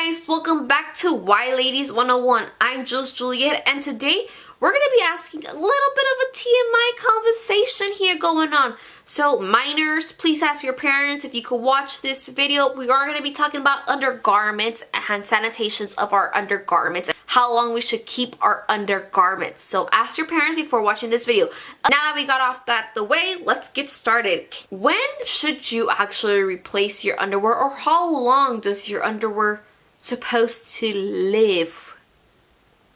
guys, welcome back to Yladies 101. I'm JewelsJulliet, and today we're going to be asking a little bit of a TMI conversation here going on. So minors, please ask your parents if you could watch this video. We are going to be talking about undergarments and sanitations of our undergarments, how long we should keep our undergarments. So ask your parents before watching this video. Now that we got off the way, let's get started. When should you actually replace your underwear, or how long does your underwear supposed to live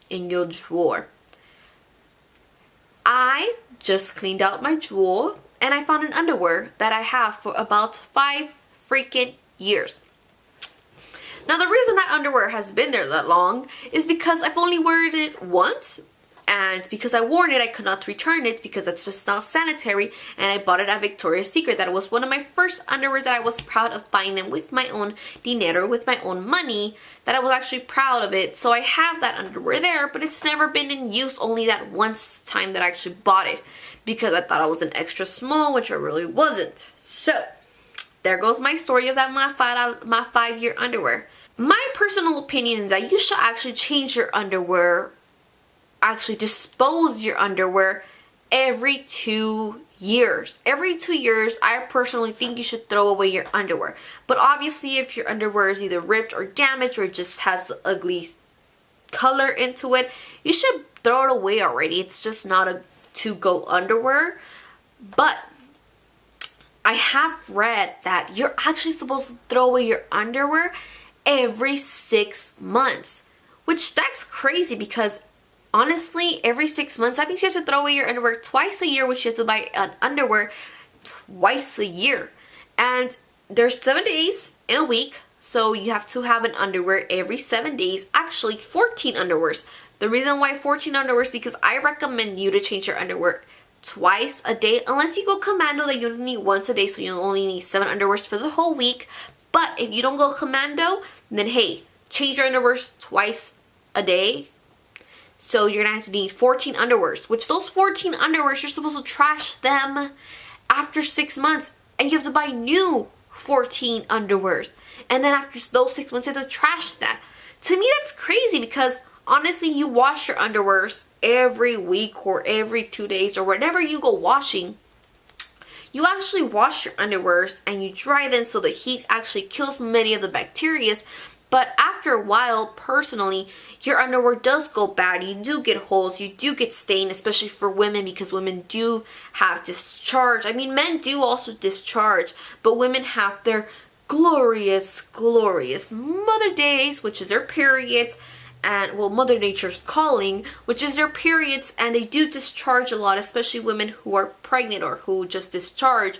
in your drawer? I just cleaned out my drawer and I found an underwear that I have for about 5 freaking years. Now the reason that underwear has been there that long is because I've only worn it once, and because I worn it I could not return it because it's just not sanitary, and I bought it at Victoria's Secret. That was one of my first underwears that I was proud of buying them with my own dinero, with my own money, that I was actually proud of it. So I have that underwear there, but it's never been in use, only that once time that I actually bought it because I thought I was an extra small, which I really wasn't. So there goes my story of that my 5-year underwear. My personal opinion is that you should actually change your underwear, actually dispose your underwear every 2 years. Every 2 years, I personally think you should throw away your underwear. But obviously if your underwear is either ripped or damaged or just has the ugly color into it, you should throw it away already. It's just not a to-go underwear. But I have read that you're actually supposed to throw away your underwear every 6 months, which that's crazy because honestly, every 6 months, that means you have to throw away your underwear twice a year, which you have to buy an underwear twice a year. And there's 7 days in a week, so you have to have an underwear every 7 days. Actually, 14 underwears. The reason why 14 underwears is because I recommend you to change your underwear twice a day, unless you go commando, that you only need once a day, so you only need 7 underwears for the whole week. But if you don't go commando, then hey, change your underwears twice a day. So you're gonna have to need 14 underwears, which those 14 underwears, you're supposed to trash them after 6 months, and you have to buy new 14 underwears. And then after those 6 months, you have to trash that. To me, that's crazy because honestly, you wash your underwears every week or every 2 days or whenever you go washing. You actually wash your underwears and you dry them so the heat actually kills many of the bacteria. But after a while, personally, your underwear does go bad. You do get holes, you do get stained, especially for women, because women do have discharge. I mean, men do also discharge, but women have their glorious, glorious mother days, which is their periods, and well, Mother Nature's calling, which is their periods, and they do discharge a lot, especially women who are pregnant or who just discharge.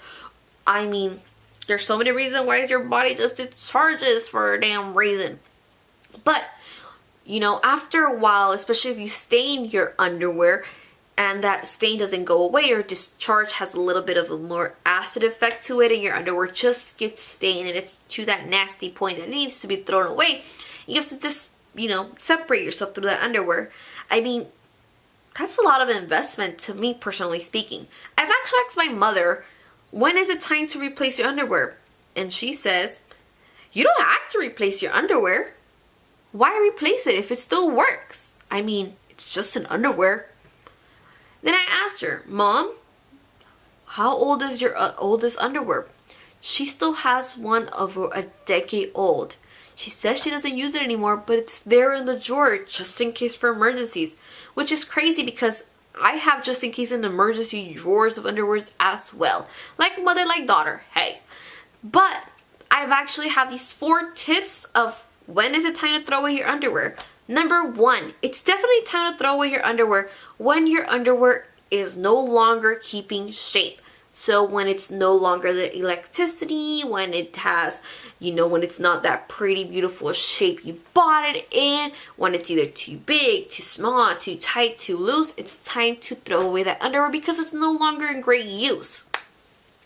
I mean, there's so many reasons why your body just discharges for a damn reason. But, you know, after a while, especially if you stain your underwear and that stain doesn't go away, or discharge has a little bit of a more acid effect to it and your underwear just gets stained and it's to that nasty point that it needs to be thrown away, you have to just, you know, separate yourself through that underwear. I mean, that's a lot of investment to me, personally speaking. I've actually asked my mother, when is it time to replace your underwear? And she says, you don't have to replace your underwear. Why replace it if it still works? I mean, it's just an underwear. Then I asked her, Mom, how old is your oldest underwear? She still has one over a decade old. She says she doesn't use it anymore, but it's there in the drawer just in case for emergencies. Which is crazy because I have just in case in emergency drawers of underwears as well. Like mother, like daughter, hey. But I've actually have these 4 tips of when is it time to throw away your underwear. Number 1, it's definitely time to throw away your underwear when your underwear is no longer keeping shape. So when it's no longer the elasticity, when it has, you know, when it's not that pretty, beautiful shape you bought it in, when it's either too big, too small, too tight, too loose, it's time to throw away that underwear because it's no longer in great use.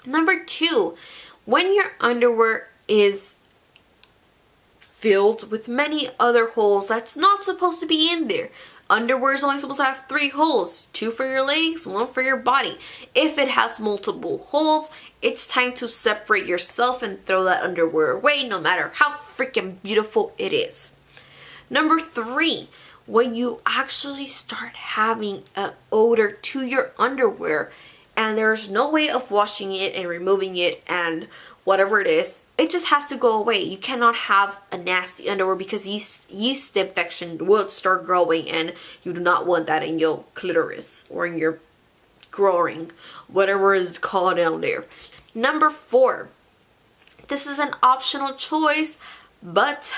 Number 2, when your underwear is filled with many other holes that's not supposed to be in there. underwear is only supposed to have 3 holes, 2 for your legs, 1 for your body. If it has multiple holes, it's time to separate yourself and throw that underwear away, no matter how freaking beautiful it is. Number 3, when you actually start having an odor to your underwear and there's no way of washing it and removing it and whatever it is, it just has to go away. You cannot have a nasty underwear because yeast infection will start growing, and you do not want that in your clitoris or in your groin, whatever is called down there. Number 4, this is an optional choice, but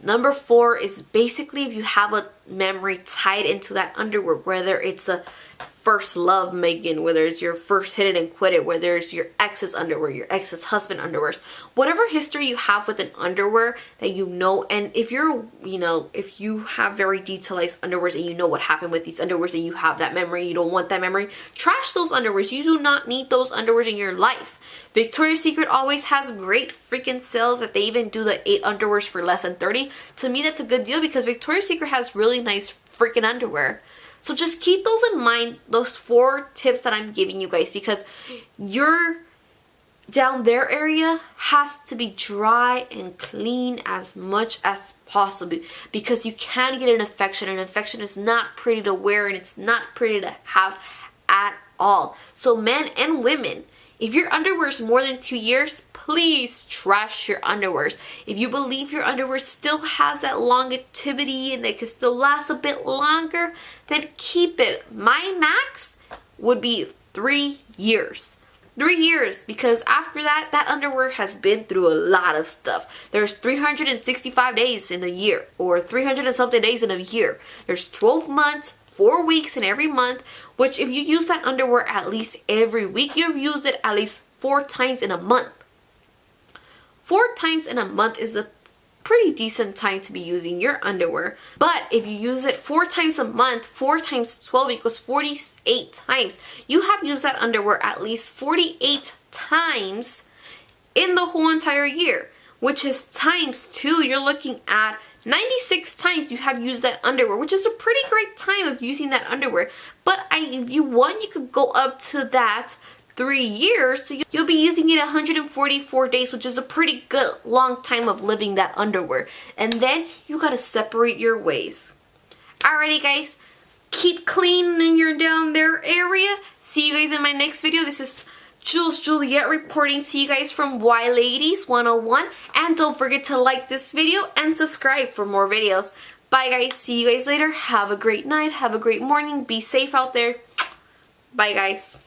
number 4 is basically if you have a memory tied into that underwear, whether it's a first love, Megan, whether it's your first hit it and quit it, whether it's your ex's underwear, your ex's husband underwears, whatever history you have with an underwear that you know, and if you're, if you have very detailed underwears and you know what happened with these underwears and you have that memory, you don't want that memory, trash those underwears. You do not need those underwears in your life. Victoria's Secret always has great freaking sales that they even do the 8 underwears for less than $30. To me, that's a good deal because Victoria's Secret has really nice freaking underwear. So just keep those in mind, those 4 tips that I'm giving you guys, because your down there area has to be dry and clean as much as possible because you can get an infection. An infection is not pretty to wear and it's not pretty to have at all. So men and women, if your underwear is more than 2 years, please trash your underwears. If you believe your underwear still has that longevity and they can still last a bit longer, then keep it. My max would be 3 years. 3 years, because after that, that underwear has been through a lot of stuff. There's 365 days in a year, or 300 and something days in a year. There's 12 months, 4 weeks in every month, which if you use that underwear at least every week, you've used it at least 4 times in a month. 4 times in a month is a pretty decent time to be using your underwear. But if you use it 4 times a month, 4 times 12 equals 48 times. You have used that underwear at least 48 times in the whole entire year, which is times 2. You're looking at 96 times you have used that underwear, which is a pretty great time of using that underwear. But if you want, you could go up to that 3 years, so you'll be using it 144 days, which is a pretty good long time of living that underwear. And then you gotta separate your ways. Alrighty guys, keep clean in your down there area. See you guys in my next video. This is JewelsJulliet reporting to you guys from Yladies 101. And don't forget to like this video and subscribe for more videos. Bye guys, see you guys later. Have a great night, have a great morning, be safe out there. Bye guys.